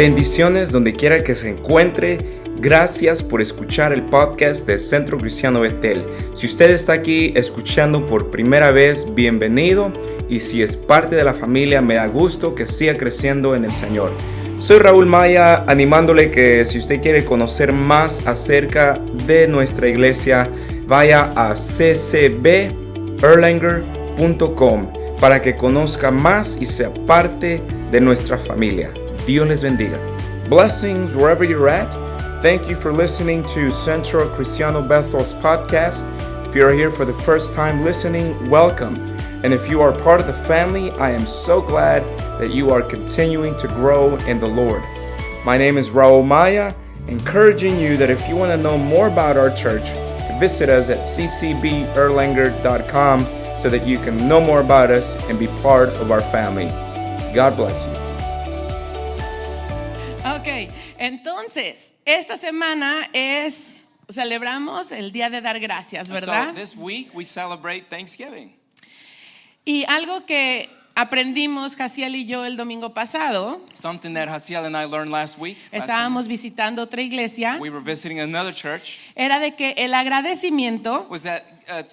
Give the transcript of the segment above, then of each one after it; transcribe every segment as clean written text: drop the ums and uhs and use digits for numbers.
Bendiciones donde quiera que se encuentre. Gracias por escuchar el podcast de Centro Cristiano Betel. Si usted está aquí escuchando por primera vez, bienvenido. Y si es parte de la familia, me da gusto que siga creciendo en el Señor. Soy Raúl Maya, animándole que si usted quiere conocer más acerca de nuestra iglesia, vaya a ccberlanger.com para que conozca más y sea parte de nuestra familia. Dios les bendiga. Blessings wherever you're at. Thank you for listening to Centro Cristiano Bethel's podcast. If you're here for the first time listening, welcome. And if you are part of the family, I am so glad that you are continuing to grow in the Lord. My name is Raul Maya, encouraging you that if you want to know more about our church, to visit us at ccberlanger.com so that you can know more about us and be part of our family. God bless you. Ok, entonces, esta semana celebramos el Día de Dar Gracias, ¿verdad? So this week we celebrate Thanksgiving. Y algo que aprendimos Jaciel y yo el domingo pasado, Something that Hasiel and I learned last week. estábamos visitando otra iglesia, We were visiting another church. era de que el agradecimiento Was that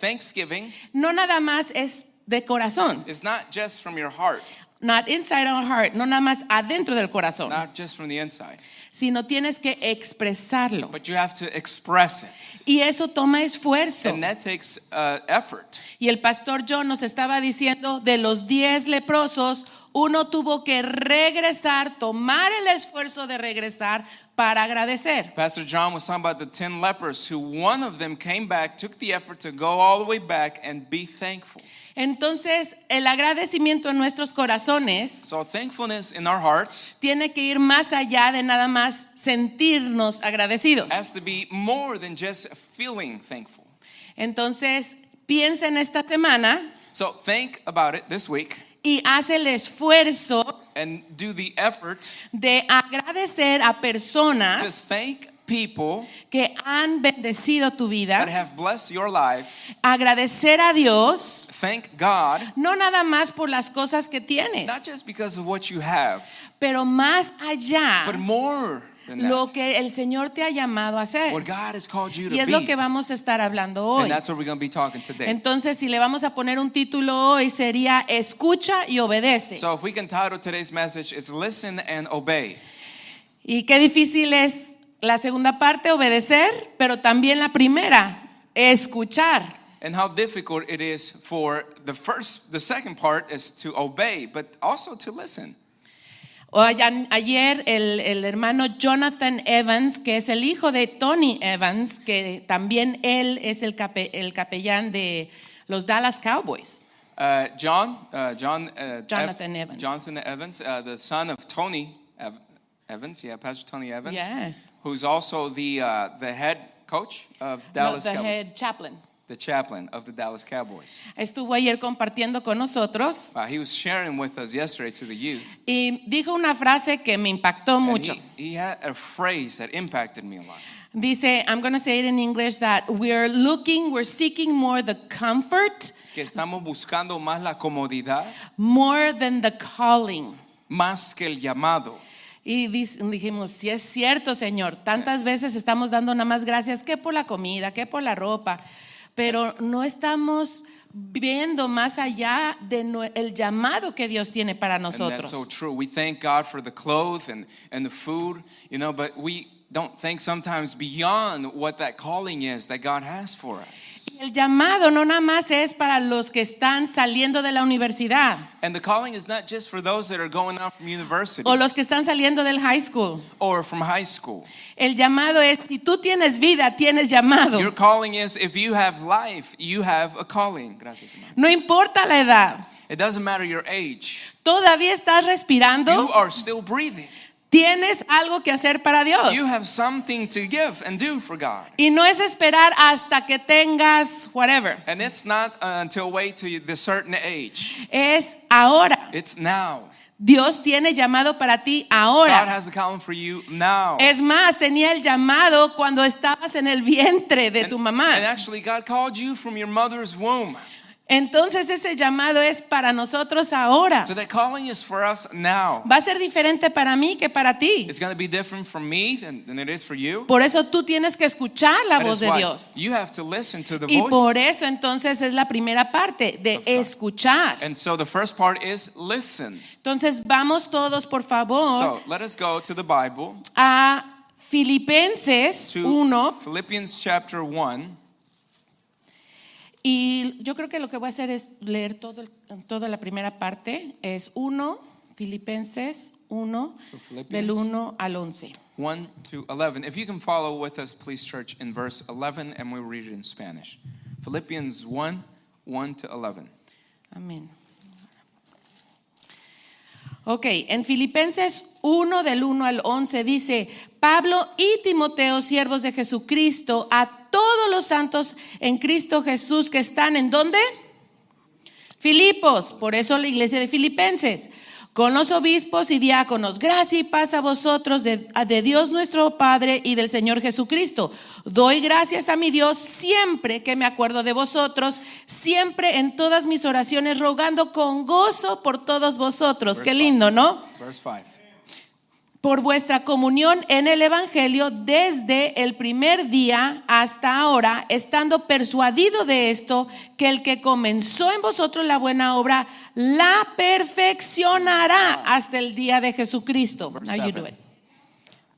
Thanksgiving no nada más es de corazón, is not just from your heart, not inside our heart, no nada más adentro del corazón, not just from the inside, sino tienes que expresarlo. but you have to express it. Y eso toma esfuerzo. And that takes effort. Y el pastor John nos estaba diciendo de los 10 leprosos, uno tuvo que regresar, tomar el esfuerzo de regresar para agradecer. Pastor John was talking about the 10 lepers who one of them came back, took the effort to go all the way back and be thankful. Entonces, el agradecimiento en nuestros corazones So thankfulness in our hearts tiene que ir más allá de nada más sentirnos agradecidos. has to be more than just feeling thankful. Entonces, piensa en esta semana So think about it this week y haz el esfuerzo and do the effort de agradecer a to personas thank people que han bendecido tu that vida, have blessed your life. agradecer a Dios, Thank God, no nada más por las cosas que tienes, not just because of what you have, pero más allá but more than lo that. que el Señor te ha llamado a hacer. What God has called you Y to es lo be. que vamos a estar hablando hoy. And that's what we're going to be talking today. Entonces, si le vamos a poner un título hoy, sería Escucha y obedece. So if we can title today's message, it's Listen and Obey. Y qué difícil es la segunda parte, obedecer, pero también la primera, escuchar. And how difficult it is for the second part is to obey, but also to listen. Ayer el hermano Jonathan Evans, que es el hijo de Tony Evans, que también él es el capellán de los Dallas Cowboys. Jonathan Evans. Jonathan Evans, the son of Tony Evans, Pastor Tony Evans, Yes. who's also the head coach of Dallas The Cowboys, head chaplain. the chaplain of the Dallas Cowboys. Estuvo ayer compartiendo con nosotros He was sharing with us yesterday to the youth. y dijo una frase que me impactó And mucho. he had a phrase that impacted me a lot. Dice, I'm going to say it in English, that we're seeking more the comfort, Que estamos buscando más la comodidad, more than the calling. más que el llamado. Y dijimos, sí es cierto, Señor, tantas veces estamos dando nada más gracias que por la comida, que por la ropa, pero no estamos viendo más allá de el llamado que Dios tiene para And that's so nosotros. true. We thank God for the clothes and the food, but we don't think sometimes beyond what that calling is that God has for us. El llamado no nada más es para los que están saliendo de la universidad And the calling is not just for those that are going out from university o los que están saliendo del high school. or from high school. El llamado es, si tú tienes vida, tienes llamado. Your calling is, if you have life, you have a calling. Gracias, hermano. No importa la edad. It doesn't matter your age. Todavía estás respirando. You are still breathing. Tienes algo que hacer para Dios. You have something to give and do for God. Y no es esperar hasta que tengas whatever. And it's not until way to the certain age. Es ahora. It's now. Dios tiene llamado para ti God ahora. has a calling for you now. Es más, tenía el llamado cuando estabas en el vientre de tu And mamá. actually, God called you from your mother's womb. Entonces ese llamado es para nosotros ahora. So that calling is for us now. Va a ser diferente para mí que para ti. It's going to be different for me than it is for you. Por eso tú tienes que escuchar la That voz is de why Dios. you have to listen to the Y voice. por eso entonces es la primera parte de escuchar. And so the first part is listen. Entonces vamos todos por favor So let us go to the Bible, a Filipenses to 1. Philippians chapter 1. Y yo creo que lo que voy a hacer es leer toda la primera parte. Es 1, Filipenses 1, Philippians. del 1 al 11. 1 to 11. If you can follow with us, please, church, in verse 11, and we'll read it in Spanish. Philippians 1, 1 to 11. Amén. Ok, en Filipenses 1 del 1 al 11 dice: Pablo y Timoteo, siervos de Jesucristo, a todos los santos en Cristo Jesús que están ¿en dónde? Filipos, por eso la iglesia de Filipenses, con los obispos y diáconos, gracia y paz a vosotros de Dios nuestro Padre y del Señor Jesucristo. Doy gracias a mi Dios siempre que me acuerdo de vosotros, siempre en todas mis oraciones, rogando con gozo por todos vosotros. Qué lindo, ¿no? Verse 5. Por vuestra comunión en el Evangelio desde el primer día hasta ahora, estando persuadido de esto, que el que comenzó en vosotros la buena obra, la perfeccionará hasta el día de Jesucristo. Verse Now you 7. do it.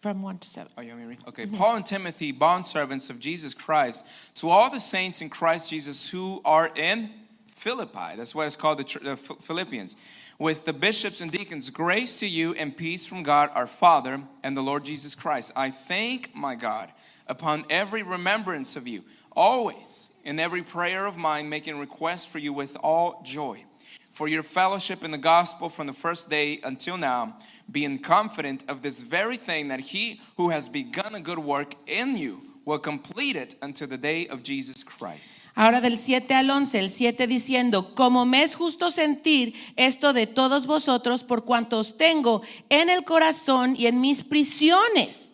From 1 to 7. Oh, you want me to read? Okay. Paul and Timothy, bondservants of Jesus Christ, to all the saints in Christ Jesus who are in Philippi. That's what it's called, the Philippians. With the bishops and deacons, grace to you and peace from God our Father and the Lord Jesus Christ. I thank my God upon every remembrance of you, always in every prayer of mine, making requests for you with all joy, for your fellowship in the gospel from the first day until now, being confident of this very thing, that he who has begun a good work in you will complete it until the day of Jesus Christ. Ahora del 7 al 11, el 7 diciendo: como me es justo sentir esto de todos vosotros, por cuanto os tengo en el corazón y en mis prisiones,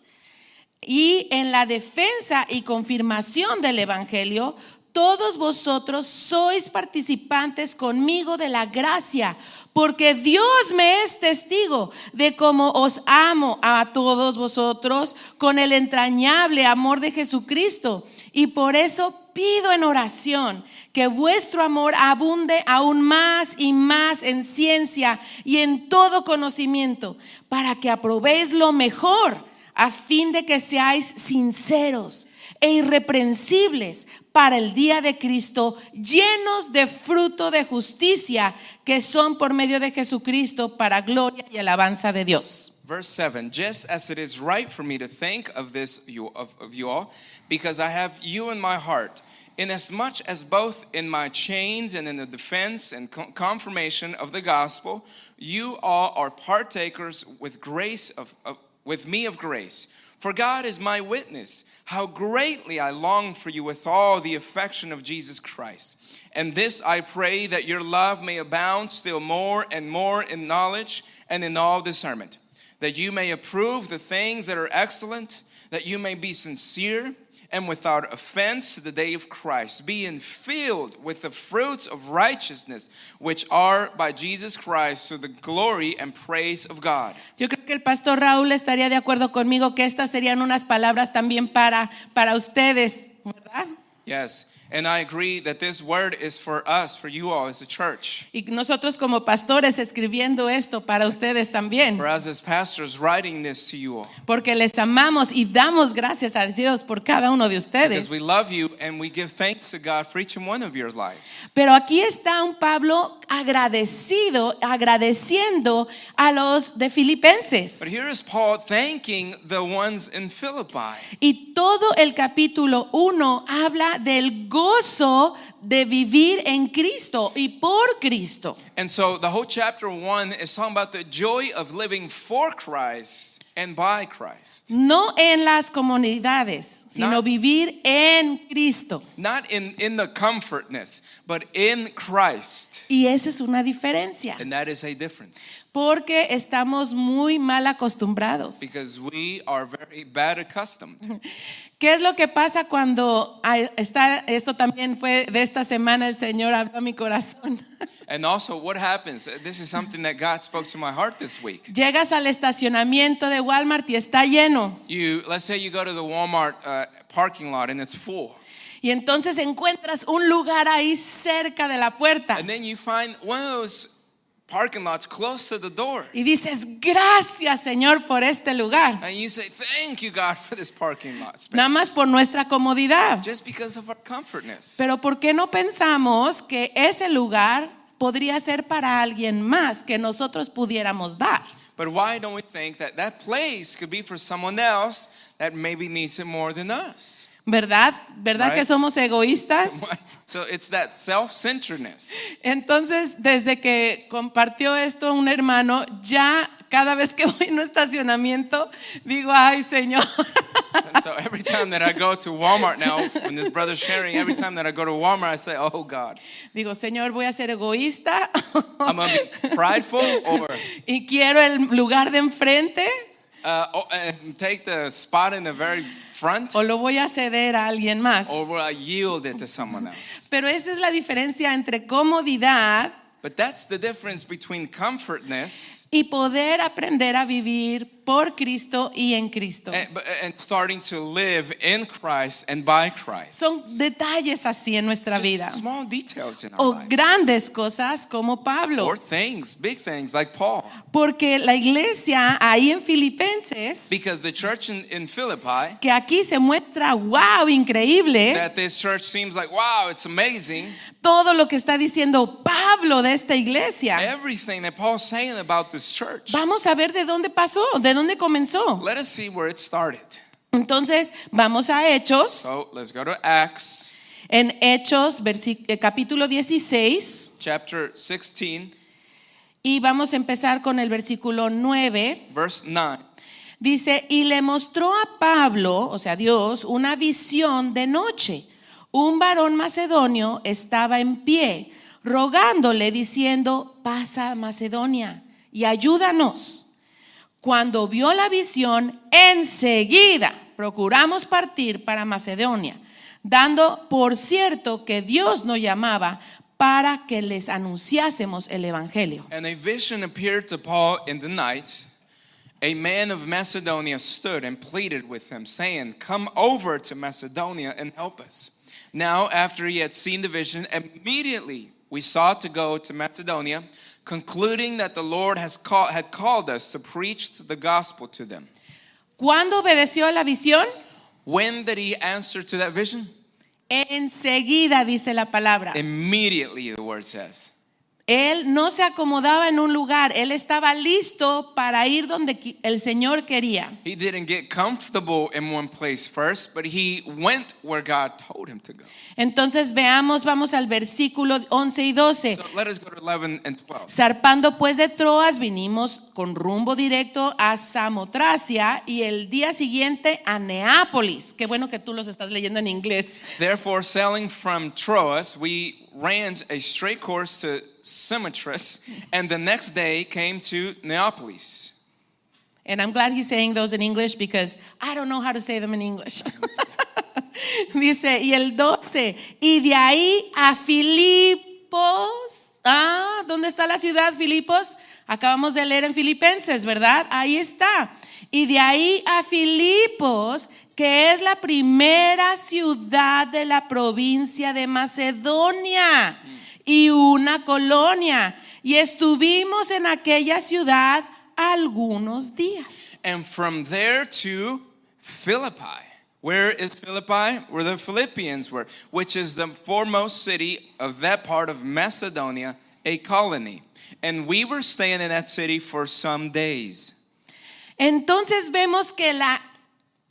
y en la defensa y confirmación del Evangelio, todos vosotros sois participantes conmigo de la gracia, porque Dios me es testigo de cómo os amo a todos vosotros con el entrañable amor de Jesucristo. Y por eso pido en oración que vuestro amor abunde aún más y más en ciencia y en todo conocimiento, para que aprobéis lo mejor, a fin de que seáis sinceros e irreprensibles para el día de Cristo, llenos de fruto de justicia, que son por medio de Jesucristo para gloria y alabanza de Dios. Verse 7, just as it is right for me to think of this of you all, because I have you in my heart, inasmuch as both in my chains and in the defense and confirmation of the gospel, you all are partakers with grace with me of grace. For God is my witness, how greatly I long for you with all the affection of Jesus Christ. And this I pray, that your love may abound still more and more in knowledge and in all discernment, that you may approve the things that are excellent, that you may be sincere and without offense to the day of Christ, being filled with the fruits of righteousness, which are by Jesus Christ, to the glory and praise of God. Yo creo que el pastor Raúl estaría de acuerdo conmigo que estas serían unas palabras también para ustedes, ¿verdad? Yes, and I agree that this word is for us, for you all as a church. Y nosotros como pastores escribiendo esto para ustedes también, For us as pastors writing this to you all. porque les amamos y damos gracias a Dios por cada uno de ustedes. Because we love you and we give thanks to God for each and one of your lives. Pero aquí está un Pablo agradeciendo a los de Filipenses. But here is Paul thanking the ones in Philippi. Y todo el capítulo 1 habla del gozo de vivir en Cristo y por Cristo. And so the whole chapter 1 is talking about the joy of living for Christ and by Christ. No en las comunidades, sino Not- vivir en Cristo. Not in the comfortness, but in Christ. Y esa es una diferencia, And that is a difference. porque estamos muy mal acostumbrados. Because we are very bad accustomed. ¿Qué es lo que pasa cuando esto también fue de esta semana, el Señor habló a mi corazón? And also, what happens? This is something that God spoke to my heart this week. Llegas al estacionamiento de Walmart y está lleno. Let's say you go to the Walmart parking lot and it's full. Y entonces encuentras un lugar ahí cerca de la puerta. And then you find one of those parking lots close to the door. Y dices, gracias Señor por este lugar. And you say, thank you, God, for this parking lot space. Nada más por nuestra comodidad. Just because of our comfortness. Pero ¿por qué no pensamos que ese lugar podría ser para alguien más que nosotros pudiéramos dar? But why don't we think that that place could be for someone else that maybe needs it more than us? ¿Verdad? ¿Verdad Right. que somos egoístas? So it's that self-centeredness. Entonces, desde que compartió esto un hermano, ya cada vez que voy en un estacionamiento, digo, ay Señor. And so every time that I go to Walmart now, when this brother's sharing, every time that I go to Walmart, I say, oh God. Digo, Señor, voy a ser egoísta. I'm going to be prideful or Y quiero el lugar de enfrente. and take the spot in the very front, O lo voy a ceder a alguien más. or will I yield it to someone else? Pero esa es la diferencia entre comodidad But that's the difference between comfortness y poder aprender a vivir por Cristo y en Cristo. and starting to live in Christ and by Christ. Son detalles así en nuestra Just vida. small details in our O lives. grandes cosas como Pablo. Or things, big things like Paul. Porque la iglesia ahí en Filipenses, Because the church in Philippi, que aquí se muestra, wow, increíble, that this church seems like, wow, it's amazing. todo lo que está diciendo Pablo de esta iglesia. Everything that Paul's saying about this church. Vamos a ver de dónde pasó, de dónde comenzó. Let us see where it started. Entonces, vamos a Hechos. So let's go to Acts En Hechos, capítulo 16, chapter 16, y vamos a empezar con el versículo 9. verse 9. Dice, y le mostró a Pablo, o sea, Dios, una visión de noche. Un varón macedonio estaba en pie, rogándole, diciendo, pasa a Macedonia y ayúdanos. Cuando vio la visión, enseguida procuramos partir para Macedonia, dando por cierto que Dios nos llamaba para que les anunciásemos el evangelio. And a vision appeared to Paul in the night. A man of Macedonia stood and pleaded with him, saying, come over to Macedonia and help us. Now, after he had seen the vision, immediately we sought to go to Macedonia, concluding that the Lord had called us to preach the gospel to them. ¿Cuándo obedeció a la visión? When did he answer to that vision? Enseguida, dice la palabra. Immediately, the word says. Él no se acomodaba en un lugar, él estaba listo para ir donde el Señor quería. He didn't get comfortable in one place first, but he went where God told him to go. Entonces vamos al versículo 11 y 12. So let us go to 11 and 12. Zarpando pues de Troas, vinimos con rumbo directo a Samotracia y el día siguiente a Neápolis. Qué bueno que tú los estás leyendo en inglés. Therefore, sailing from Troas, we ran a straight course to Samothrace, and the next day came to Neapolis. And I'm glad he's saying those in English because I don't know how to say them in English. Dice, y el 12, y de ahí a Filipos. ¿Dónde está la ciudad, Filipos? Acabamos de leer en Filipenses, ¿verdad? Ahí está. Y de ahí a Filipos, que es la primera ciudad de la provincia de Macedonia y una colonia. Y estuvimos en aquella ciudad algunos días. And from there to Philippi. Where is Philippi? Where the Philippians were, which is the foremost city of that part of Macedonia, a colony. And we were staying in that city for some days. Entonces vemos que la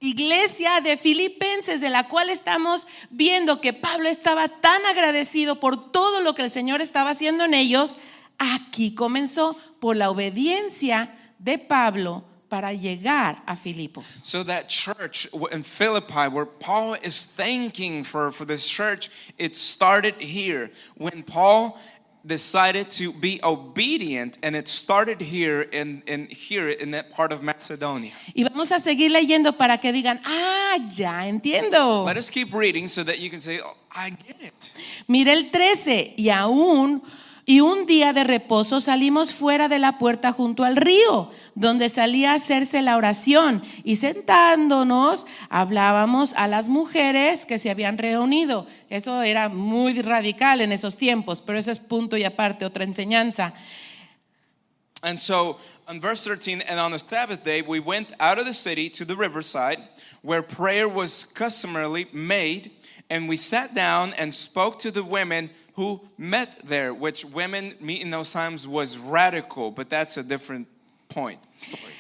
iglesia de Filipenses, de la cual estamos viendo que Pablo estaba tan agradecido por todo lo que el Señor estaba haciendo en ellos, aquí comenzó por la obediencia de Pablo para llegar a Filipos. So that church in Philippi, where Paul is thanking for this church, it started here when Paul decided to be obedient, and it started here in that part of Macedonia. Y vamos a seguir leyendo para que digan, ya entiendo. Let us keep reading so that you can say, oh, I get it. Mire el 13, y un día de reposo salimos fuera de la puerta junto al río, donde salía a hacerse la oración, y sentándonos hablábamos a las mujeres que se habían reunido. Eso era muy radical en esos tiempos, pero eso es punto y aparte, otra enseñanza. And so, on verse 13, and on the Sabbath day, we went out of the city to the riverside, where prayer was customarily made, and we sat down and spoke to the women who met there, which women meet in those times was radical, but that's a different point. Story.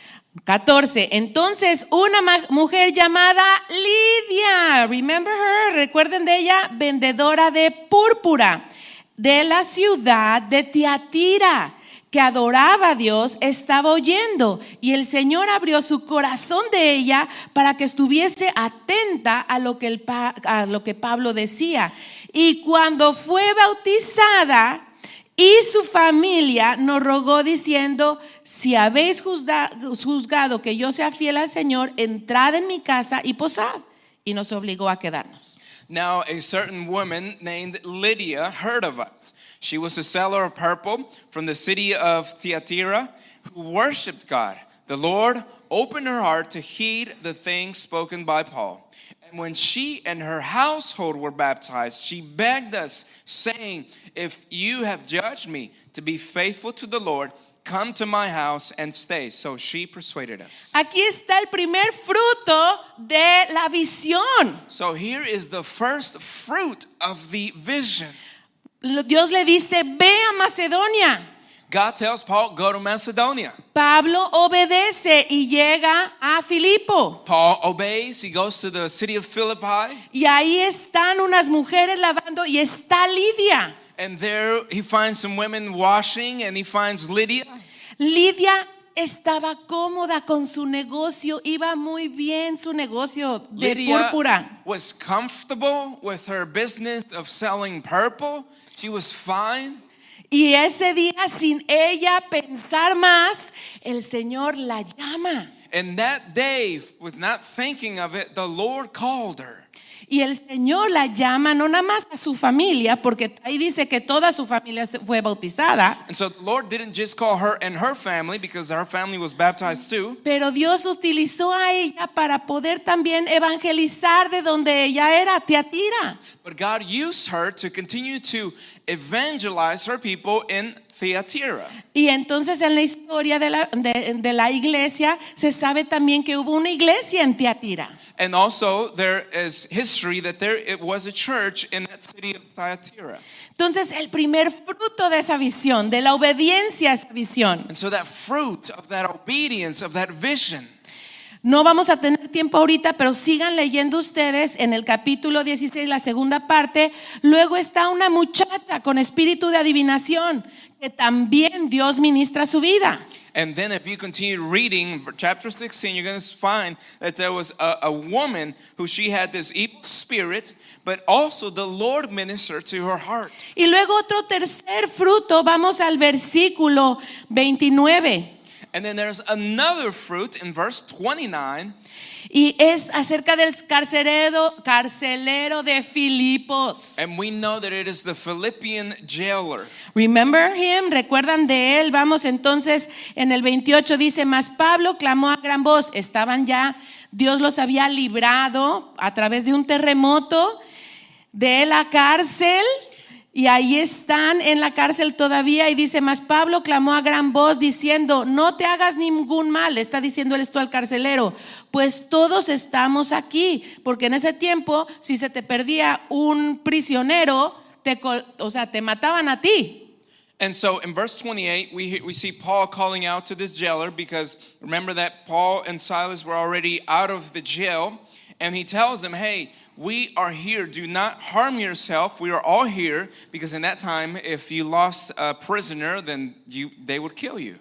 14. Entonces una mujer llamada Lidia, remember her, recuerden de ella, vendedora de púrpura de la ciudad de Tiatira, que adoraba a Dios, estaba oyendo, y el Señor abrió su corazón de ella para que estuviese atenta a lo que Pablo decía. Y cuando fue bautizada y su familia nos rogó diciendo, si habéis juzgado que yo sea fiel al Señor, entrad en mi casa y posad. Y nos obligó a quedarnos. Now a certain woman named Lydia heard of us. She was a seller of purple from the city of Thyatira who worshiped God. The Lord opened her heart to heed the things spoken by Paul. And when she and her household were baptized, she begged us, saying, if you have judged me to be faithful to the Lord, come to my house and stay. So she persuaded us. Aquí está el primer fruto de la visión. So here is the first fruit of the vision. Dios le dice, ve a Macedonia. God tells Paul, go to Macedonia. Pablo obedece y llega a Filipo. Paul obeys. He goes to the city of Philippi. Y ahí están unas mujeres lavando y está Lidia. And there he finds some women washing, and he finds Lydia. Lidia estaba cómoda con su negocio, iba muy bien su negocio de púrpura. Was comfortable with her business of selling purple. She was fine. Y ese día, sin ella pensar más, el Señor la llama. And that day, with not thinking of it, the Lord called her. Y el Señor la llama no nada más a su familia, porque ahí dice que toda su familia fue bautizada. And so the Lord didn't just call her and her family, because her family was baptized too. Pero Dios utilizó a ella para poder también evangelizar de donde ella era, Tiatira. But God used her to continue to evangelize her people in Thyatira. Y entonces en la historia de la iglesia se sabe también que hubo una iglesia en Tiatira. And also there is history that it was a church in that city of Thyatira. Entonces el primer fruto de esa visión, de la obediencia a esa visión. And so that fruit of that obedience, of that vision. No vamos a tener tiempo ahorita, pero sigan leyendo ustedes en el capítulo 16, la segunda parte. Luego está una muchacha con espíritu de adivinación, que también Dios ministra su vida. And then if you continue reading chapter 16, you're going to find that there was a woman who she had this evil spirit, but also the Lord ministered to her heart. Y luego otro tercer fruto, vamos al versículo 29. And then there's another fruit in verse 29. Y es acerca del carcelero de Filipos. And we know that it is the Philippian jailer. Remember him, recuerdan de él. Vamos entonces en el 28 dice, mas Pablo clamó a gran voz. Estaban ya, Dios los había librado a través de un terremoto de la cárcel. Y ahí están en la cárcel todavía, y dice, mas Pablo clamó a gran voz diciendo, no te hagas ningún mal. Está diciendo esto al carcelero, pues todos estamos aquí. Porque en ese tiempo, si se te perdía un prisionero, te mataban a ti. And so in verse 28, we see Paul calling out to this jailer, because remember that Paul and Silas were already out of the jail. And he tells them, hey, we are here. Do not harm yourself. We are all here, because in that time, if you lost a prisoner, then they would kill you.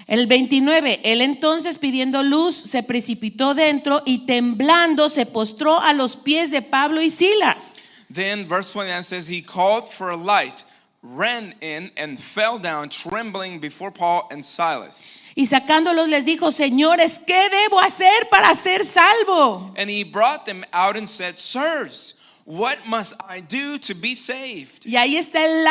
El 29, él entonces pidiendo luz se precipitó dentro y temblando se postró a los pies de Pablo y Silas. Then verse 29 says he called for a light, ran in and fell down trembling before Paul and Silas. Y sacándolos les dijo, señores, ¿qué debo hacer para ser salvo? And he brought them out and said, Sirs, what must I do to be saved? Y ahí está el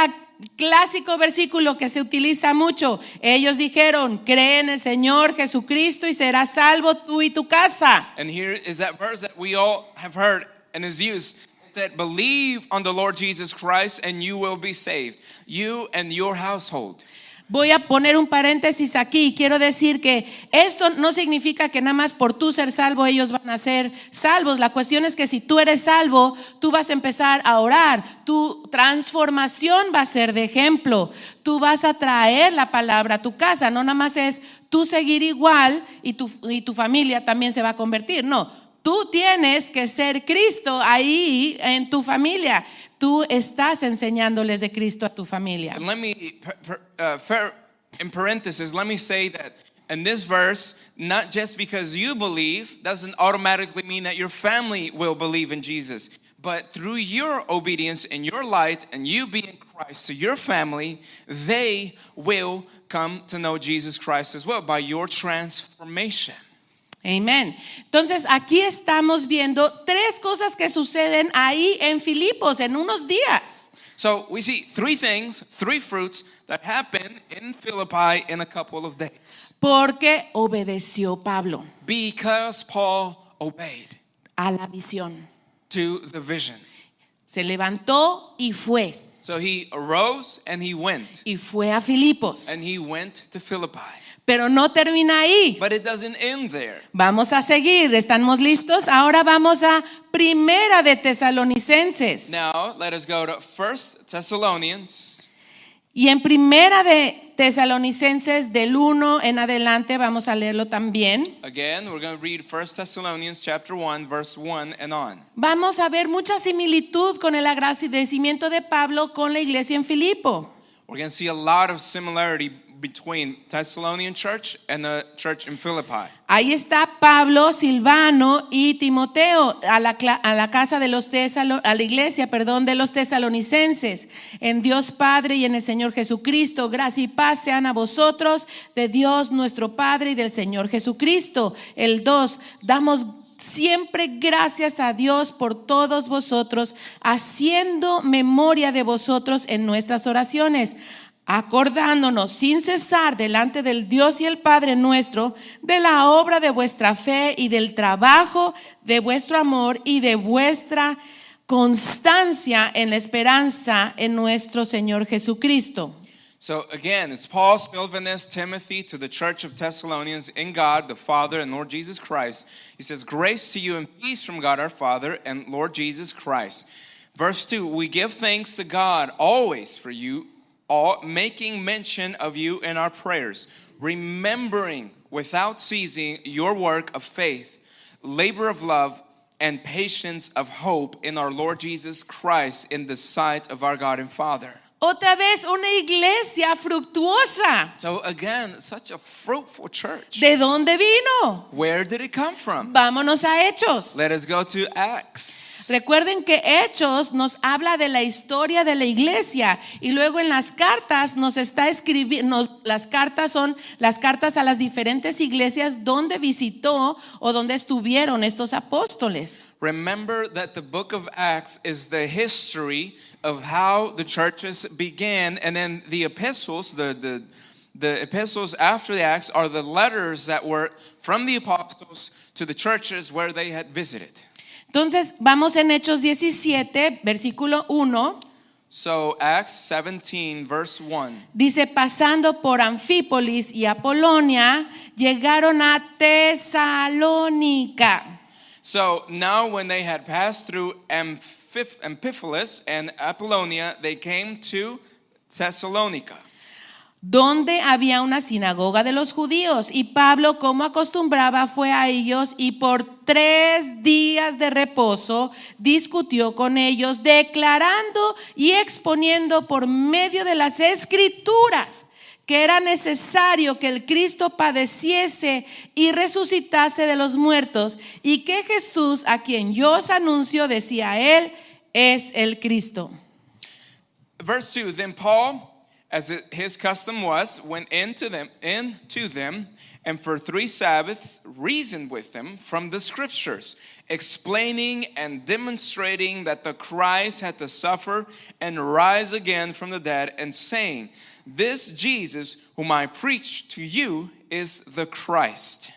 clásico versículo que se utiliza mucho. Ellos dijeron, cree en el Señor Jesucristo y serás salvo tú y tu casa. And here is that verse that we all have heard and is used. It said, believe on the Lord Jesus Christ and you will be saved, you and your household. Voy a poner un paréntesis aquí. Quiero decir que esto no significa que nada más por tú ser salvo ellos van a ser salvos. La cuestión es que si tú eres salvo, tú vas a empezar a orar. Tu transformación va a ser de ejemplo. Tú vas a traer la palabra a tu casa. No nada más es tú seguir igual y tu familia también se va a convertir. No, tú tienes que ser Cristo ahí en tu familia. Tú estás enseñándoles de Cristo a tu familia. And let me, in parenthesis, let me say that in this verse, not just because you believe doesn't automatically mean that your family will believe in Jesus. But through your obedience and your light and you being Christ to your family, they will come to know Jesus Christ as well by your transformation. Amén. Entonces aquí estamos viendo tres cosas que suceden ahí en Filipos en unos días. So we see three things, three fruits that happen in Philippi in a couple of days. Porque obedeció Pablo Because Paul obeyed a la visión. to the vision. Se levantó y fue. So he arose and he went. Y fue a Filipos. And he went to Philippi. Pero no termina ahí. But it doesn't end there. Vamos a seguir. ¿Estamos listos? Ahora vamos a Primera de Tesalonicenses. Now, let us go to 1 Thessalonians. Y en Primera de Tesalonicenses del 1 en adelante vamos a leerlo también. Again, we're going to read 1 Thessalonians chapter 1, verse 1 and on. Vamos a ver mucha similitud con el agradecimiento de Pablo con la iglesia en Filipo. We're going to see a lot of similarity between Thessalonian church and the church in Philippi. Ahí está Pablo, Silvano y Timoteo a la casa de los a la iglesia, de los tesalonicenses. En Dios Padre y en el Señor Jesucristo, gracia y paz sean a vosotros, de Dios nuestro Padre y del Señor Jesucristo. El 2, damos siempre gracias a Dios por todos vosotros, haciendo memoria de vosotros en nuestras oraciones, acordándonos sin cesar delante del Dios y el Padre nuestro de la obra de vuestra fe y del trabajo de vuestro amor y de vuestra constancia en la esperanza en nuestro Señor Jesucristo. So again, it's Paul, Silvanus, Timothy to the church of Thessalonians in God, the Father and Lord Jesus Christ. He says, grace to you and peace from God our Father and Lord Jesus Christ. Verse 2, we give thanks to God always for you, all, making mention of you in our prayers, remembering without ceasing your work of faith, labor of love, and patience of hope in our Lord Jesus Christ in the sight of our God and Father. Otra vez una iglesia fructuosa. So again, such a fruitful church. ¿De dónde vino? Where did it come from? Vámonos a Hechos. Let us go to Acts. Recuerden que Hechos nos habla de la historia de la iglesia y luego en las cartas nos está escribiendo, las cartas son las cartas a las diferentes iglesias donde visitó o donde estuvieron estos apóstoles. Remember that the book of Acts is the history of how the churches began, and then the epistles, the epistles after the Acts are the letters that were from the apostles to the churches where they had visited. Entonces vamos en Hechos 17, versículo 1. So Acts 17 verse 1. Dice, pasando por Anfípolis y Apolonia, llegaron a Tesalónica. So now when they had passed through Amphipolis and Apollonia, they came to Thessalonica, donde había una sinagoga de los judíos, y Pablo, como acostumbraba, fue a ellos y por 3 días de reposo discutió con ellos, declarando y exponiendo por medio de las escrituras que era necesario que el Cristo padeciese y resucitase de los muertos, y que Jesús, a quien yo os anuncio, decía él, es el Cristo. verse 2, then Paul, as his custom was, went into them, and for 3 Sabbaths reasoned with them from the scriptures, explaining and demonstrating that the Christ had to suffer and rise again from the dead, and saying, this Jesus whom I preach to you is the Christ.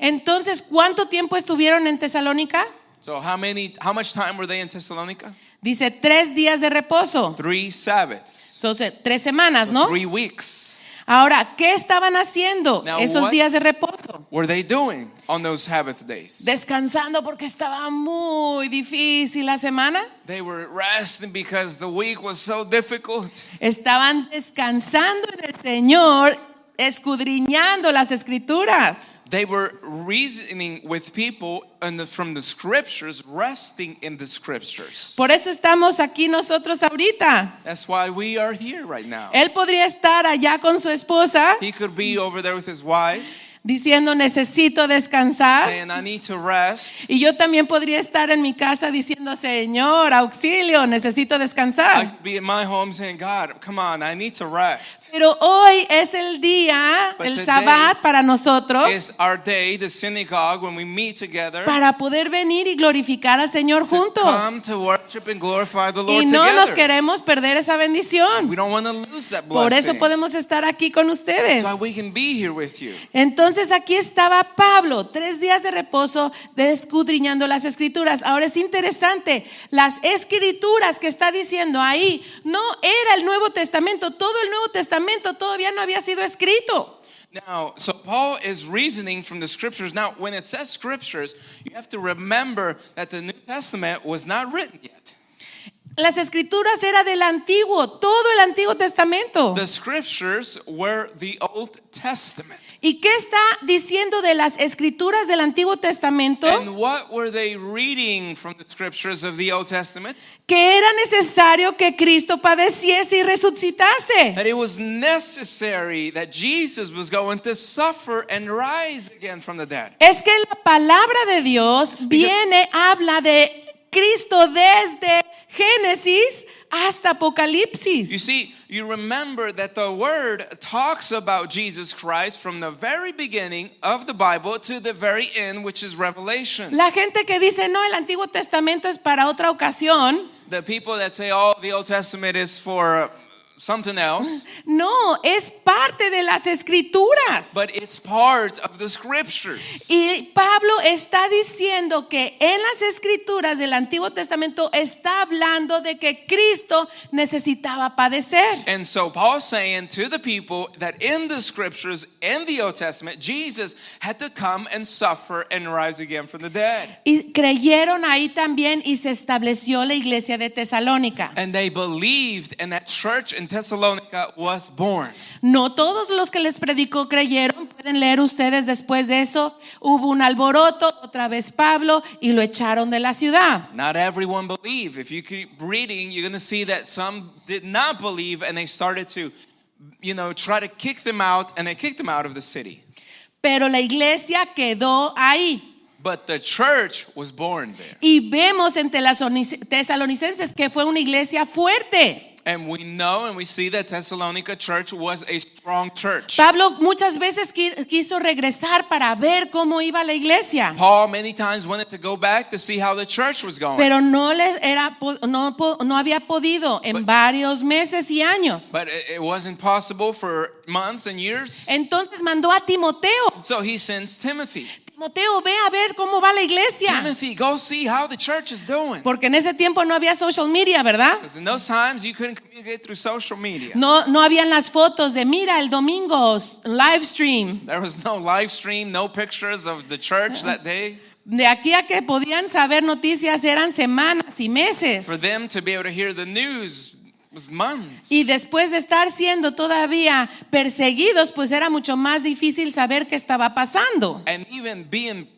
Entonces, ¿cuánto tiempo estuvieron en Tesalónica? So how much time were they in Thessalonica? Dice 3 días de reposo. 3 Sabbaths. So, 3 semanas, ¿no? 3 weeks. Ahora, ¿qué estaban haciendo Now, esos what días de reposo? were they doing on those Sabbath days? Descansando porque estaba muy difícil la semana. They were resting because the week was so difficult. Estaban descansando en el Señor, escudriñando las escrituras. They were reasoning with people from the scriptures, resting in the scriptures. Por eso estamos aquí nosotros ahorita. That's why we are here right now. Él podría estar allá con su esposa He could be over there with his wife, diciendo necesito descansar. saying, I need to rest. Y yo también podría estar en mi casa diciendo, Señor, auxilio, necesito I descansar. could be in my home saying, God, come on, I need to rest. Pero hoy es el día, But el today Sabbat para nosotros, It's our day, the synagogue, when we meet together para poder venir y glorificar al Señor to juntos. come to worship and glorify the Y Lord no nos together. queremos perder esa bendición. We don't want to lose that Por eso blessing. podemos estar aquí con ustedes. So we can be here with you. Entonces aquí estaba Pablo, 3 días de reposo, escudriñando las escrituras. Ahora es interesante, las escrituras que está diciendo ahí no era el Nuevo Testamento. Todo el Nuevo Testamento todavía no había sido escrito. Now, so Paul is reasoning from the scriptures. Now, when it says scriptures, you have to remember that the New Testament was not written yet. Las escrituras era del Antiguo, todo el Antiguo Testamento. The scriptures were the Old Testament. ¿Y qué está diciendo de las escrituras del Antiguo Testamento? And what were they reading from the scriptures of the Old Testament? Que era necesario que Cristo padeciese y resucitase. That it was necessary that Jesus was going to suffer and rise again from the dead. Es que la palabra de Dios habla de Cristo desde Génesis hasta Apocalipsis. You see, you remember that the word talks about Jesus Christ from the very beginning of the Bible to the very end, which is Revelation. La gente que dice, no, el Antiguo Testamento es para otra ocasión. The people that say, oh, the Old Testament is for something else. No, es parte de las escrituras. But it's part of the scriptures. Y Pablo está diciendo que en las escrituras del Antiguo Testamento está hablando de que Cristo necesitaba padecer. And so Paul's saying to the people that in the scriptures, in the Old Testament, Jesus had to come and suffer and rise again from the dead. Y creyeron ahí también y se estableció la iglesia de Tesalónica. And they believed, and that church in Thessalonica was born. No todos los que les predicó creyeron. Pueden leer ustedes después de eso. Hubo un alboroto, otra vez Pablo, y lo echaron de la ciudad. Not everyone believed. If you keep reading, you're going to see that some did not believe, and they started to, try to kick them out, and they kicked them out of the city. Pero la iglesia quedó ahí. But the church was born there. Y vemos en Tesalonicenses que fue una iglesia fuerte. And we know and we see that Thessalonica church was a strong church. Pablo muchas veces quiso regresar para ver cómo iba la iglesia. Paul many times wanted to go back to see how the church was going. Pero no había podido en varios meses y años. But it wasn't possible for months and years. Entonces mandó a Timoteo. So he sends Timothy. Timoteo, ve a ver cómo va la iglesia. Timothy, go see how the church is doing. Porque en ese tiempo no había social media, ¿verdad? Because in those times you couldn't communicate through social media. No habían las fotos de mira el domingo live stream. There was no live stream, no pictures of the church that day. De aquí a que podían saber noticias eran semanas y meses. For them to be able to hear the news was months. Y después de estar siendo todavía perseguidos, pues era mucho más difícil saber qué estaba pasando. And even being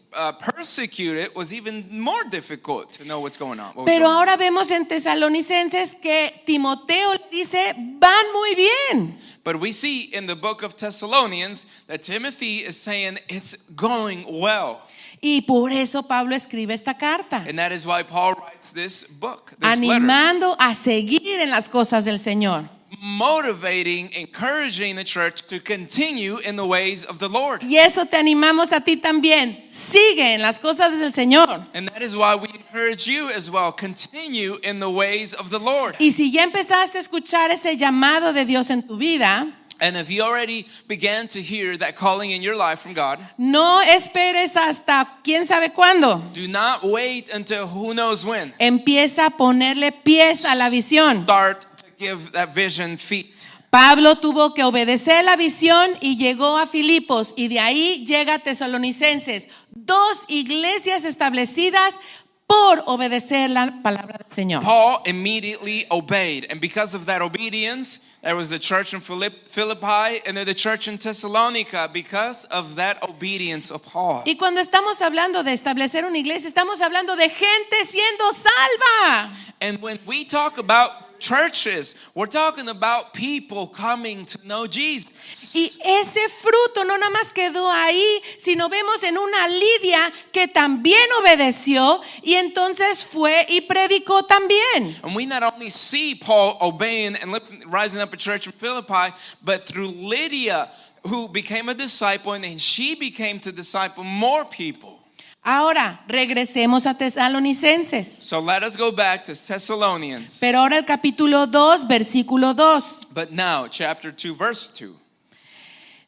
persecuted was even more difficult to know what's going on. Pero ahora vemos en Tesalonicenses que Timoteo le dice, van muy bien. But we see in the book of Thessalonians that Timothy is saying it's going well. Y por eso Pablo escribe esta carta. And that is why Paul writes writes this book, this letter, animando a seguir en las cosas del Señor. motivating, encouraging the church to continue in the ways of the Lord. Y eso te animamos a ti también. Sigue en las cosas del Señor. And that is why we encourage you as well. Continue in the ways of the Lord. Y si ya empezaste a escuchar ese llamado de Dios en tu vida, And if you already began to hear that calling in your life from God, no esperes hasta quién sabe cuándo. do not wait until who knows when. Empieza a ponerle pies a la visión. Start to give that vision feet. Pablo tuvo que obedecer la visión y llegó a Filipos, y de ahí llega a Tesalonicenses, 2 iglesias establecidas por obedecer la palabra del Señor. Paul immediately obeyed, and because of that obedience, there was the church in Philippi and then the church in Thessalonica because of that obedience of Paul. Y cuando estamos hablando de establecer una iglesia, estamos hablando de gente siendo salva. And when we talk about churches, we're talking about people coming to know Jesus. Y ese fruto no nada más quedó ahí, sino vemos en una Lidia que también obedeció y entonces fue y predicó también. And we not only see Paul obeying and rising up a church in Philippi, but through Lydia, who became a disciple, and then she became to disciple more people. Ahora, regresemos a Tesalonicenses. So let us go back to Thessalonians. Pero ahora el capítulo 2, versículo 2. But now, chapter 2, verse 2.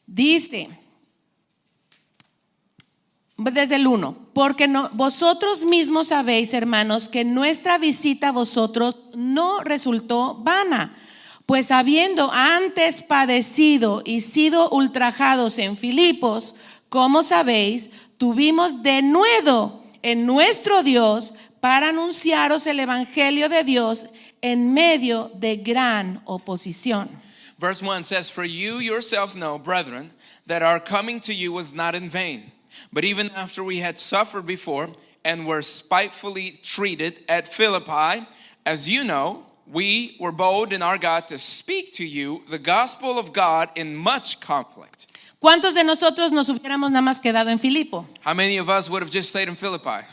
Dice, desde el 1, porque vosotros mismos sabéis, hermanos, que nuestra visita a vosotros no resultó vana, pues habiendo antes padecido y sido ultrajados en Filipos, como sabéis, tuvimos denuedo en nuestro Dios para anunciaros el evangelio de Dios en medio de gran oposición. Verse 1 says, For you yourselves know, brethren, that our coming to you was not in vain. But even after we had suffered before and were spitefully treated at Philippi, as you know, we were bold in our God to speak to you the gospel of God in much conflict. ¿Cuántos de nosotros nos hubiéramos nada más quedado en Filipo? How many of us would have just stayed in Philippi?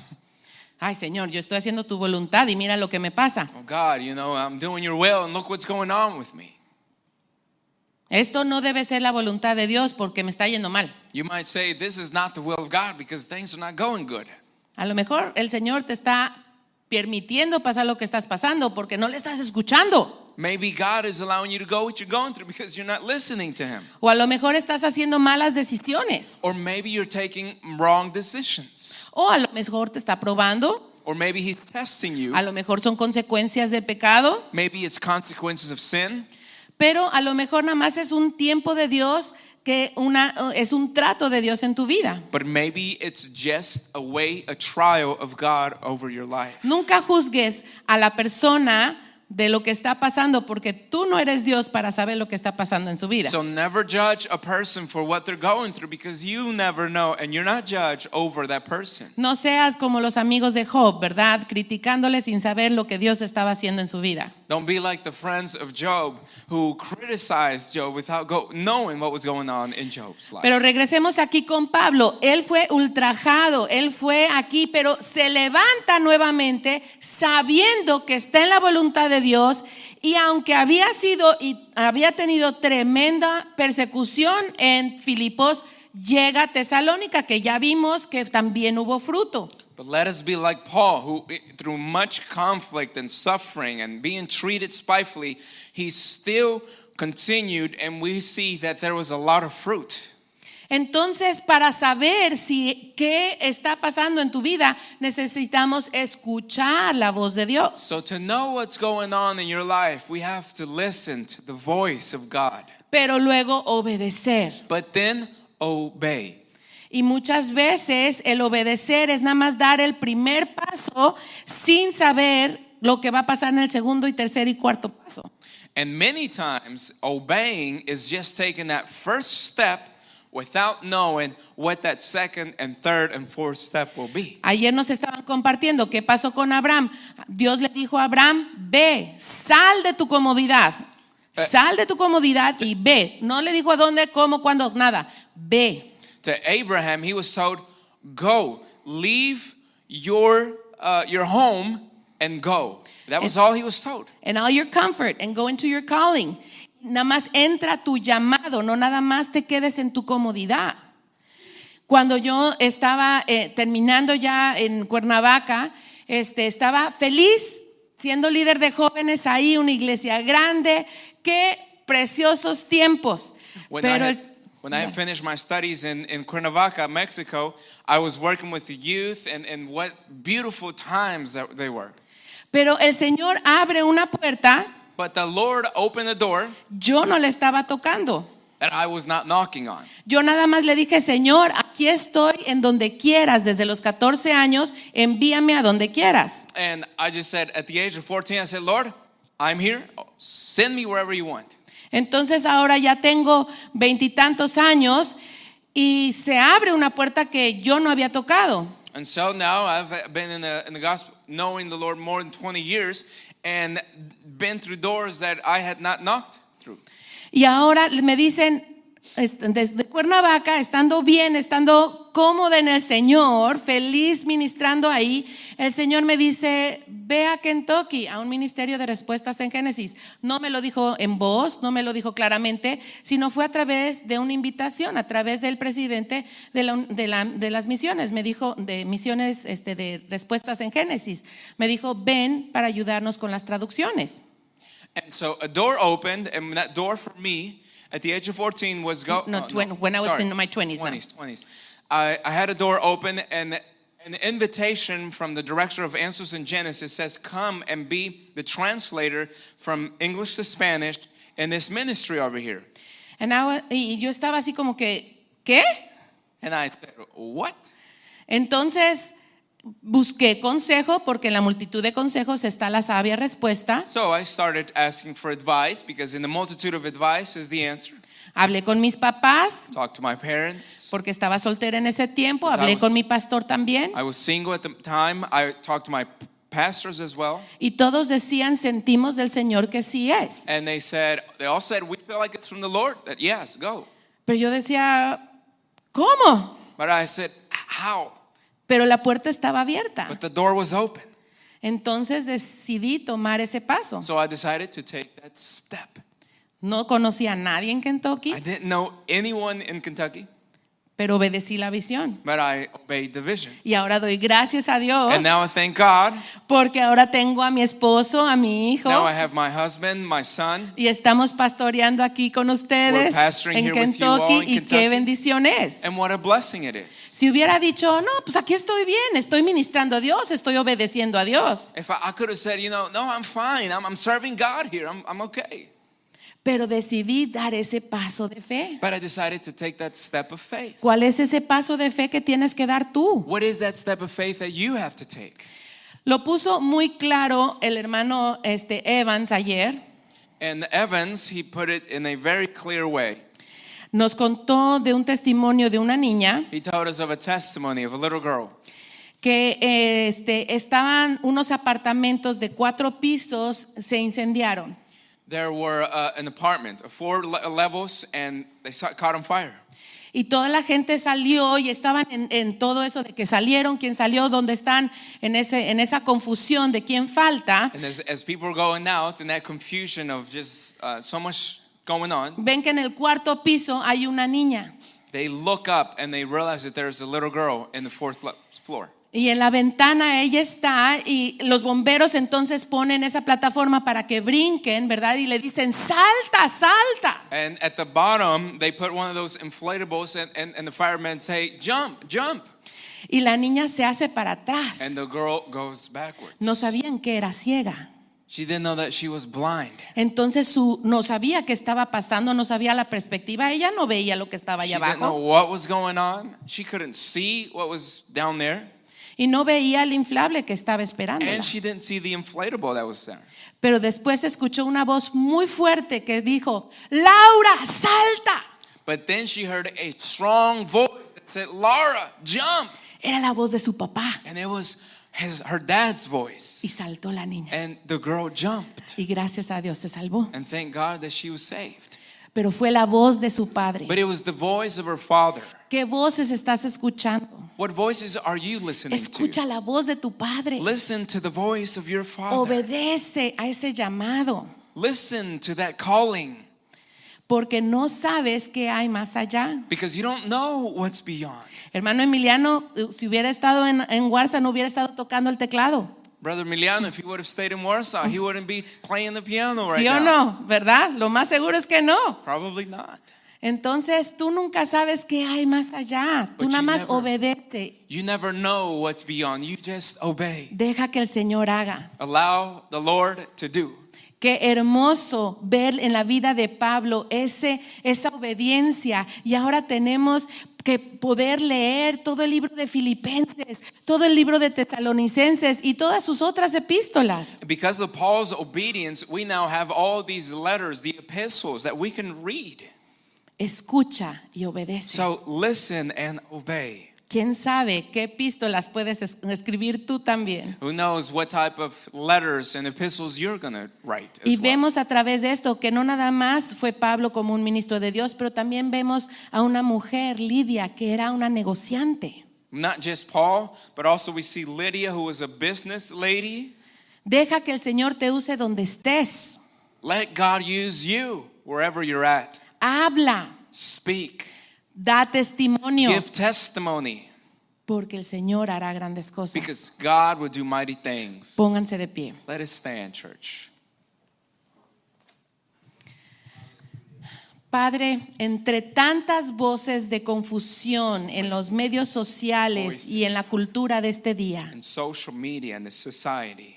Ay, Señor, yo estoy haciendo tu voluntad y mira lo que me pasa. Oh God, I'm doing your will and look what's going on with me. Esto no debe ser la voluntad de Dios porque me está yendo mal. You might say this is not the will of God because things are not going good. A lo mejor el Señor te está permitiendo pasar lo que estás pasando porque no le estás escuchando. Maybe God is allowing you to go what you're going through because you're not listening to Him. O a lo mejor estás haciendo malas decisiones. Or maybe you're taking wrong decisions. O a lo mejor te está probando. Or maybe He's testing you. A lo mejor son consecuencias del pecado. Maybe it's consequences of sin. Pero a lo mejor nada más es un tiempo de Dios, que es un trato de Dios en tu vida. But maybe it's just a trial of God over your life. Nunca juzgues a la persona de lo que está pasando porque tú no eres Dios para saber lo que está pasando en su vida. So never judge a person for what they're going through because you never know and you're not judged over that person. No seas como los amigos de Job, ¿verdad? Criticándole sin saber lo que Dios estaba haciendo en su vida. Don't be like the friends of Job who criticized Job without knowing what was going on in Job's life. Pero regresemos aquí con Pablo. Él fue ultrajado, él fue aquí, pero se levanta nuevamente sabiendo que está en la voluntad de Dios, y aunque había tenido tremenda persecución en Filipos, llega a Tesalónica, que ya vimos que también hubo fruto. But let us be like Paul, who through much conflict and suffering and being treated spitefully, he still continued, and we see that there was a lot of fruit. Entonces, para saber qué está pasando en tu vida, necesitamos escuchar la voz de Dios. So to know what's going on in your life, we have to listen to the voice of God. Pero luego obedecer. But then obey. Y muchas veces el obedecer es nada más dar el primer paso sin saber lo que va a pasar en el segundo y tercer y cuarto paso. And many times obeying is just taking that first step without knowing what that second and third and fourth step will be. Ayer nos estaban compartiendo qué pasó con Abraham. Dios le dijo a Abraham, ve, sal de tu comodidad. Sal de tu comodidad y ve. No le dijo a dónde, cómo, cuándo, nada. Ve. To Abraham, he was told, go, leave your home and go. That was all he was told. And all your comfort and go into your calling. Nada más entra a tu llamado, no nada más te quedes en tu comodidad. Cuando yo estaba terminando ya en Cuernavaca, estaba feliz siendo líder de jóvenes ahí, una iglesia grande. Qué preciosos tiempos. When Pero I had finished my studies in Cuernavaca, Mexico, I was working with the youth, and what beautiful times that they were. Pero el Señor abre una puerta, But the Lord opened the door yo no le estaba tocando. that I was not knocking on. Yo nada más le dije, Señor, aquí estoy en donde quieras. Desde los 14 años, envíame a donde quieras. And I just said, at the age of 14, I said, Lord, I'm here. Send me wherever you want. Entonces ahora ya tengo 20 y tantos años y se abre una puerta que yo no había tocado. And so now I've been in the gospel, knowing the Lord more than 20 years, and been through doors that I had not knocked through. Y ahora me dicen, desde Cuernavaca, estando bien, estando cómoda en el Señor, feliz ministrando ahí, el Señor me dice, ve a Kentucky, a un ministerio de respuestas en Génesis. No me lo dijo en voz, no me lo dijo claramente, sino fue a través de una invitación, a través del presidente de las misiones. Me dijo, de misiones de respuestas en Génesis. Me dijo, ven para ayudarnos con las traducciones. And so a door opened, and that door for me at the age of 14 was when I was in my 20s. 20s. I had a door open, and an invitation from the director of Answers in Genesis says, come and be the translator from English to Spanish in this ministry over here. Y yo estaba así como que, ¿qué? And I said, what? Entonces busqué consejo, porque en la multitud de consejos está la sabia respuesta. So I started asking for advice, because in the multitude of advice is the answer. Hablé con mis papás, Talked to my parents. porque estaba soltera en ese tiempo. Because Hablé con mi pastor también. I was single at the time. I talked to my pastors as well. Y todos decían, sentimos del Señor que sí es. And they all said, we feel like it's from the Lord. That yes, go. Pero yo decía, ¿cómo? But I said, how? Pero la puerta estaba abierta. But the door was open. Entonces decidí tomar ese paso. So I decided to take that step. No conocía a nadie en Kentucky, I didn't know anyone in Kentucky, pero obedecí la visión. but I obeyed the vision. Y ahora doy gracias a Dios, And now I thank God. porque ahora tengo a mi esposo, a mi hijo, Now I have my husband, my son. y estamos pastoreando aquí con ustedes We're pastoring en here with you all Kentucky, in y Kentucky. qué bendición es. And what a blessing it is. Si hubiera dicho, no, pues aquí estoy bien, estoy ministrando a Dios, estoy obedeciendo a Dios. If I could have said, no, I'm fine. I'm serving God here. I'm okay. Pero decidí dar ese paso de fe. But I decided to take that step of faith. ¿Cuál es ese paso de fe que tienes que dar tú? What is that step of faith that you have to take? Lo puso muy claro el hermano Evans ayer. And Evans, he put it in a very clear way. Nos contó de un testimonio de una niña He told us of a testimony of a little girl. que estaban unos apartamentos de 4 pisos, se incendiaron. There were an apartment of 4 levels, and they caught on fire. Y toda la gente salió y estaban en todo eso de que salieron, quién salió, dónde están, en esa confusión de quién falta. And as people were going out, in that confusion of just so much going on, Ven que en el 4º piso hay una niña. they look up and they realize that there's a little girl in the 4th floor. Y en la ventana ella está, y los bomberos entonces ponen esa plataforma para que brinquen, ¿verdad? Y le dicen, salta, salta. And at the bottom, they put one of those inflatables, and the firemen say, jump, jump. Y la niña se hace para atrás. And the girl goes backwards. No sabían que era ciega. She didn't know that she was blind. Entonces no sabía qué estaba pasando, no sabía la perspectiva. Ella no veía lo que estaba She allá didn't know abajo. what was going on. She couldn't see what was down there. Y no veía el inflable que estaba esperando. And she didn't see the inflatable that was there. Pero después escuchó una voz muy fuerte que dijo, Laura, salta. But then she heard a strong voice that said, Laura, jump. Era la voz de su papá. And it was her dad's voice. Y saltó la niña. And the girl jumped. Y gracias a Dios se salvó. And thank God that she was saved. Pero fue la voz de su padre. But it was the voice of her father. ¿Qué voces estás escuchando? What voices are you listening Escucha to? la voz de tu padre. Listen to the voice of your Father. Obedece a ese llamado, Listen to that calling, porque no sabes qué hay más allá. because you don't know what's beyond. Hermano Emiliano, si hubiera estado en Warsaw, no hubiera estado tocando el teclado. Brother Emiliano, if he would have stayed in Warsaw, he wouldn't be playing the piano right ¿Sí o now. no? ¿Verdad? Lo más seguro es que no. Probably not. Entonces tú nunca sabes qué hay más allá. Tú But nada you más never- obedece. You never know what's beyond. You just obey. Deja que el Señor haga. Allow the Lord to do. Qué hermoso ver en la vida de Pablo esa obediencia. Y ahora tenemos que poder leer todo el libro de Filipenses, todo el libro de Tesalonicenses y todas sus otras epístolas. Because of Paul's obedience, we now have all these letters, the epistles that we can read. Escucha y obedece. So listen and obey. ¿Quién sabe qué epístolas puedes escribir tú también? Who knows what type of letters and epistles you're going to write as Y well. vemos a través de esto que no nada más fue Pablo como un ministro de Dios, pero también vemos a una mujer, Lidia, que era una negociante. Not just Paul, but also we see Lydia, who was a business lady. Deja que el Señor te use donde estés. Let God use you wherever you're at. Habla, Speak. da testimonio, Give testimony, porque el Señor hará grandes cosas. because God will do mighty things. Pónganse de pie. Let us stand, church. Padre, entre tantas voces de confusión en los medios sociales y en la cultura de este día, In social media and the society,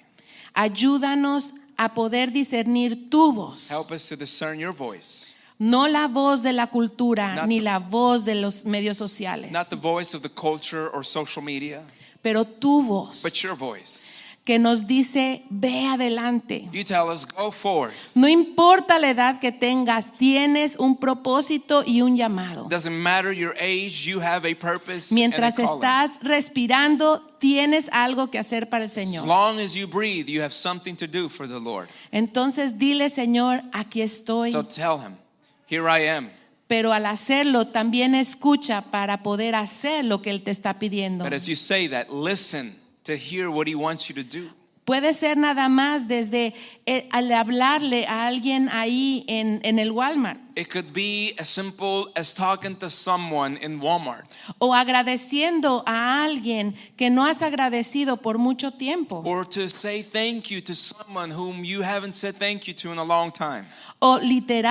ayúdanos a poder discernir tu voz, help us to discern your voice. no la voz de la cultura Not ni the- la voz de los medios sociales, Not the voice of the culture or social media, pero tu voz but your voice. que nos dice, ve adelante. You tell us, go forth. No importa la edad que tengas, tienes un propósito y un llamado. Doesn't matter your age, you have a purpose Mientras and a calling. estás respirando, tienes algo que hacer para el As Señor. long as you breathe, you have something to do for the Lord. Entonces dile, Señor, aquí estoy. So tell him, here I am. Pero al hacerlo, también escucha para poder hacer lo que Él te está pidiendo. But as you say that, listen to hear what he wants you to do. Puede ser nada más desde al hablarle a alguien ahí en el Walmart, It could be as simple as talking to someone in Walmart, o agradeciendo a alguien que no has agradecido por mucho tiempo, or to say thank you to someone whom you haven't said thank you to in a long time, o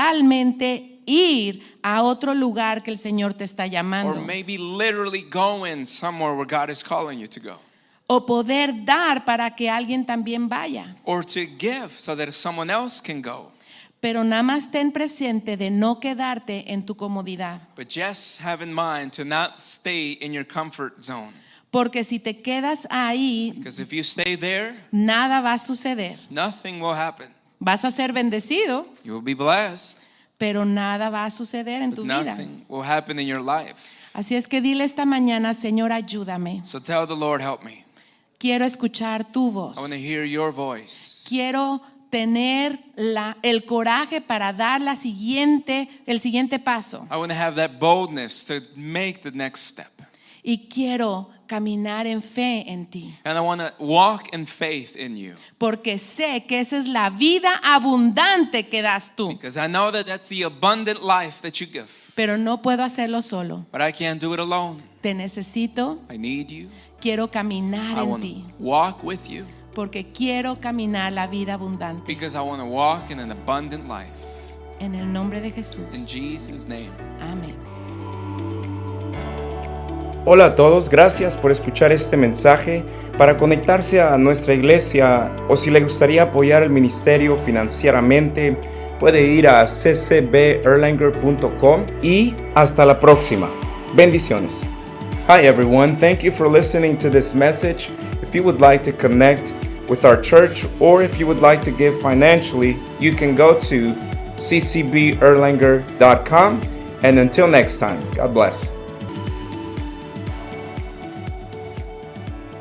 literalmente ir a otro lugar que el Señor te está or llamando, maybe literally going somewhere where God is calling you to go, o poder dar para que alguien también vaya. or to give so that someone else can go. Pero nada más ten presente de no quedarte en tu comodidad, But just have in mind to not stay in your comfort zone, porque si te quedas ahí, because if you stay there, nada va a suceder. nothing will happen. Vas a ser bendecido, You will be blessed, pero nada va a suceder en but tu vida. nothing will happen in your life. Así es que dile esta mañana, Señor, ayúdame. So tell the Lord, help me. Quiero escuchar tu I voz. want to hear your voice. Quiero tener el coraje para dar el siguiente paso. I want to have that boldness to make the next step. Y quiero caminar en fe en ti, And I want to walk in faith in you, porque sé que esa es la vida abundante que das tú. because I know that that's the abundant life that you give. Pero no puedo hacerlo solo. But I can't do it alone. Te necesito, I need you. quiero caminar I en want ti, to walk with you, porque quiero caminar la vida abundante. because I want to walk in an abundant life. En el nombre de In Jesús. Jesus' name. Amén. Hola a todos, gracias por escuchar este mensaje. Para conectarse a nuestra iglesia o si le gustaría apoyar el ministerio financieramente, puede ir a ccberlanger.com y hasta la próxima. Bendiciones. Hi everyone, thank you for listening to this message. If you would like to connect with our church or if you would like to give financially, you can go to ccberlanger.com. And until next time, God bless.